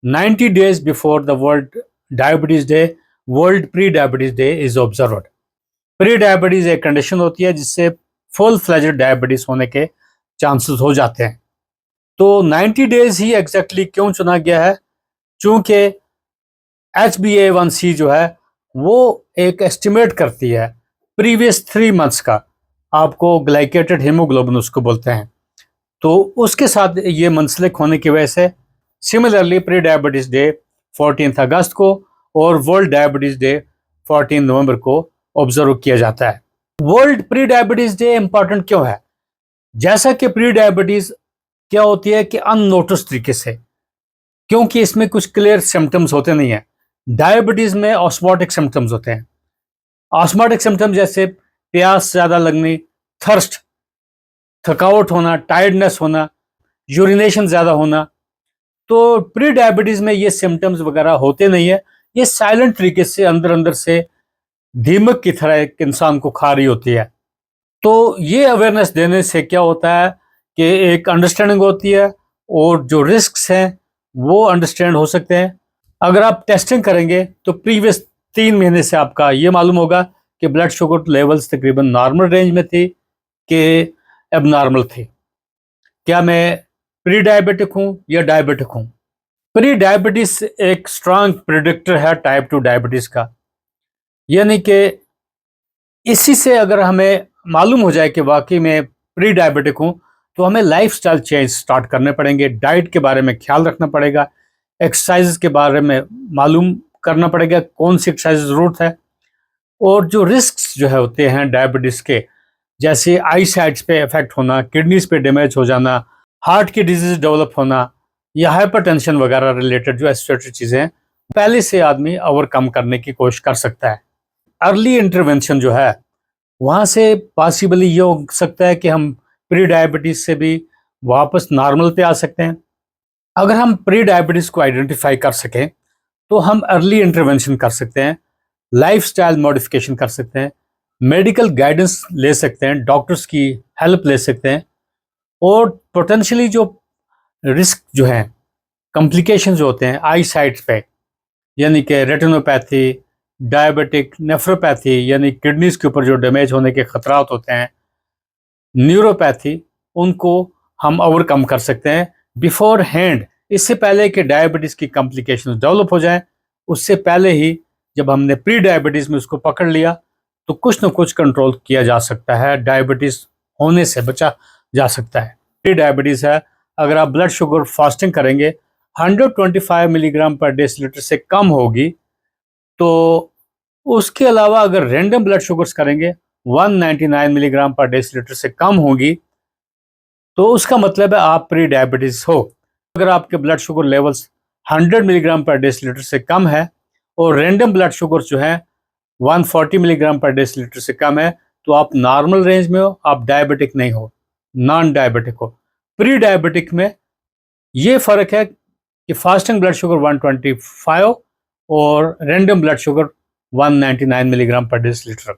90 days before the World Diabetes Day, World Pre-Diabetes Day is observed. Pre diabetes एक condition होती है जिससे full fledged diabetes होने के चांसेस हो जाते हैं। तो 90 डेज ही एग्जैक्टली क्यों चुना गया है? चूंकि HbA1c जो है वो एक एस्टिमेट करती है प्रीवियस 3 मंथ्स का, आपको ग्लाइकेटेड हीमोग्लोबिन उसको बोलते हैं। तो उसके साथ ये मुंसलिक होने की वजह से सिमिलरली प्री डायबिटीज डे 14 अगस्त को और वर्ल्ड डायबिटीज डे 14 नवंबर को ऑब्जर्व किया जाता है। World pre diabetes day important क्यों है? जैसा कि प्री डायबिटीज क्या होती है कि अननोटिस तरीके से, क्योंकि इसमें कुछ क्लियर सिम्टम्स होते नहीं है। डायबिटीज में ऑस्मोटिक सिम्टम्स होते हैं। ऑस्मोटिक सिम्टम्स जैसे प्यास ज्यादा लगनी, थर्स्ट, थकावट होना, टायर्डनेस होना, यूरिनेशन ज्यादा होना। तो प्री डायबिटीज में ये सिम्टम्स वगैरह होते नहीं है। ये साइलेंट तरीके से अंदर अंदर से दीमक की तरह एक इंसान को खा रही होती है। तो ये अवेयरनेस देने से क्या होता है कि एक अंडरस्टैंडिंग होती है और जो रिस्क्स हैं वो अंडरस्टैंड हो सकते हैं। अगर आप टेस्टिंग करेंगे तो प्रीवियस 3 महीने से आपका ये मालूम होगा कि ब्लड शुगर लेवल्स तकरीबन नॉर्मल रेंज में थी कि एबनॉर्मल थी। क्या मैं प्री डायबिटिक हूँ या डायबिटिक हूँ? प्री डायबिटीज एक स्ट्रांग प्रिडिक्टर है टाइप 2 डायबिटीज का। यानी कि इसी से अगर हमें मालूम हो जाए कि वाकई में प्री डायबिटिक हूँ तो हमें लाइफस्टाइल चेंज स्टार्ट करने पड़ेंगे, डाइट के बारे में ख्याल रखना पड़ेगा, एक्सरसाइज के बारे में मालूम करना पड़ेगा कौन सी एक्सरसाइज ज़रूरत है। और जो रिस्क जो है होते हैं डायबिटीज़ के, जैसे आई साइट्स पे इफेक्ट होना, किडनीज पे डैमेज हो जाना, हार्ट की डिजीज डेवलप होना या हाइपरटेंशन वगैरह रिलेटेड जो एसोसिएटेड चीज़ें हैं, पहले से आदमी ओवरकम करने की कोशिश कर सकता है। अर्ली इंटरवेंशन जो है वहाँ से पॉसिबली ये हो सकता है कि हम प्री डायबिटीज से भी वापस नॉर्मल पे आ सकते हैं। अगर हम प्री डायबिटीज को आइडेंटिफाई कर सकें तो हम अर्ली इंटरवेंशन कर सकते हैं, लाइफस्टाइल मॉडिफिकेशन कर सकते हैं, मेडिकल गाइडेंस ले सकते हैं, डॉक्टर्स की हेल्प ले सकते हैं और पोटेंशियली जो रिस्क जो है, कॉम्प्लिकेशन जो होते हैं आई साइट पे, यानी कि रेटिनोपैथी, डायबिटिक नेफ्रोपैथी यानी किडनीज के ऊपर जो डैमेज होने के खतरात होते हैं, न्यूरोपैथी, उनको हम ओवरकम कर सकते हैं बिफोर हैंड। इससे पहले कि डायबिटीज़ की कॉम्प्लिकेशंस डेवलप हो जाएं, उससे पहले ही जब हमने प्री डायबिटीज़ में उसको पकड़ लिया तो कुछ ना कुछ कंट्रोल किया जा सकता है, डायबिटीज़ होने से बचा जा सकता है। प्री डायबिटीज़ है, अगर आप ब्लड शुगर फास्टिंग करेंगे 125 मिलीग्राम पर डेसीलीटर से कम होगी, तो उसके अलावा अगर रैंडम ब्लड शुगर्स करेंगे 199 मिलीग्राम पर डेसीलीटर से कम होगी, तो उसका मतलब है आप प्री डायबिटीज हो। अगर आपके ब्लड शुगर लेवल्स 100 मिलीग्राम पर डेसीलीटर से कम है और रैंडम ब्लड शुगर जो है 140 मिलीग्राम पर डेसीलीटर से कम है, तो आप नॉर्मल रेंज में हो, आप डायबिटिक नहीं हो, नॉन डायबिटिक हो। प्री डायबिटिक में ये फर्क है कि फास्टिंग ब्लड शुगर 125 और रैंडम ब्लड शुगर 199 मिलीग्राम पर डेसीलीटर।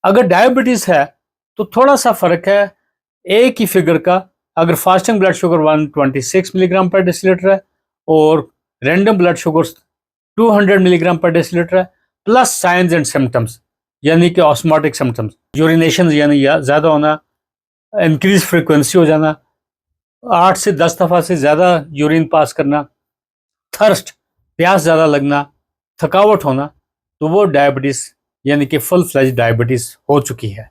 अगर डायबिटीज है तो थोड़ा सा फर्क है, एक ही फिगर का। अगर फास्टिंग ब्लड शुगर 126 मिलीग्राम पर डेसीलीटर है और रैंडम ब्लड शुगर 200 मिलीग्राम पर डेसीलीटर है, प्लस साइंस एंड सिम्टम्स यानी कि ऑस्मोटिक सिम्टम्स, यूरिनेशन यानी ज़्यादा होना, इंक्रीज फ्रिक्वेंसी हो जाना, 8 से 10 दफ़ा से ज़्यादा यूरिन पास करना, थर्स्ट, प्यास ज़्यादा लगना, थकावट होना, तो वो डायबिटीज़ यानी कि फुल फ्लेज डायबिटीज़ हो चुकी है।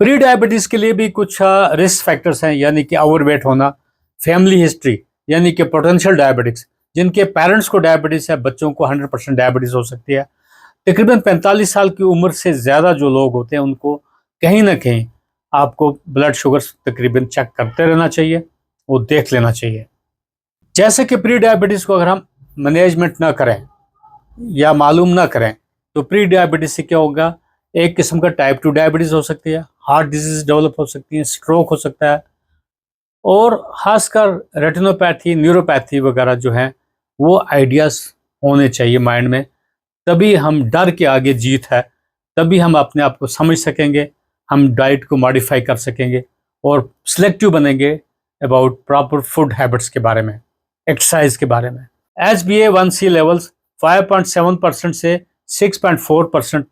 प्री डायबिटीज़ के लिए भी कुछ रिस्क फैक्टर्स हैं, यानी कि ओवरवेट होना, फैमिली हिस्ट्री यानी कि पोटेंशियल डायबिटिक्स, जिनके पेरेंट्स को डायबिटीज़ है, बच्चों को 100% डायबिटीज़ हो सकती है। तकरीबन 45 साल की उम्र से ज़्यादा जो लोग होते हैं उनको कहीं ना कहीं आपको ब्लड शुगर तकरीबन चेक करते रहना चाहिए, वो देख लेना चाहिए। जैसे कि प्री डायबिटीज़ को अगर हम मैनेजमेंट ना करें या मालूम ना करें तो प्री डायबिटीज से क्या होगा, एक किस्म का टाइप 2 डायबिटीज हो सकती है, हार्ट डिजीज डेवलप हो सकती है, स्ट्रोक हो सकता है और खासकर रेटिनोपैथी, न्यूरोपैथी वगैरह जो हैं वो आइडियाज होने चाहिए माइंड में। तभी हम डर के आगे जीत है, तभी हम अपने आप को समझ सकेंगे, हम डाइट को मॉडिफाई कर सकेंगे और सिलेक्टिव बनेंगे अबाउट प्रॉपर फूड हैबिट्स के बारे में, एक्सरसाइज के बारे में। HbA1c लेवल्स 5.7% से 6.4%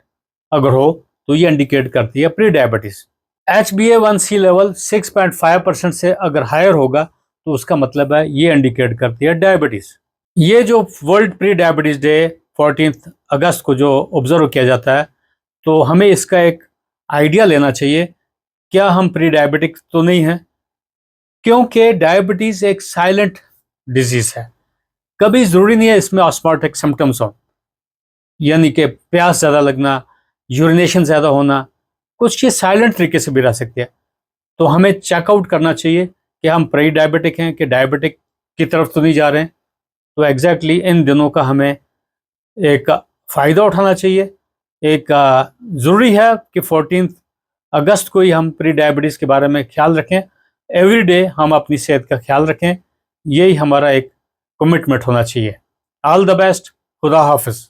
अगर हो तो ये इंडिकेट करती है प्री डायबिटीज। HbA1c लेवल 6.5% से अगर हायर होगा तो उसका मतलब है ये इंडिकेट करती है डायबिटीज। ये जो वर्ल्ड प्री डायबिटीज डे 14 अगस्त को जो ऑब्जर्व किया जाता है, तो हमें इसका एक आइडिया लेना चाहिए क्या हम प्री डायबिटिक तो नहीं हैं, क्योंकि डायबिटीज एक साइलेंट डिजीज है। कभी जरूरी नहीं है इसमें ऑस्मोटिक सिम्टम्स हो, यानी कि प्यास ज़्यादा लगना, यूरिनेशन ज़्यादा होना, कुछ ये साइलेंट तरीके से भी रह सकती है। तो हमें चेकआउट करना चाहिए कि हम प्री डायबिटिक हैं कि डायबिटिक की तरफ तो नहीं जा रहे हैं। तो एग्जैक्टली इन दिनों का हमें एक फ़ायदा उठाना चाहिए। एक ज़रूरी है कि 14 अगस्त को ही हम प्री डायबिटीज़ के बारे में ख्याल रखें। एवरी डे हम अपनी सेहत का ख्याल रखें, यही हमारा एक कमिटमेंट होना चाहिए। ऑल द बेस्ट, खुदा हाफिज़।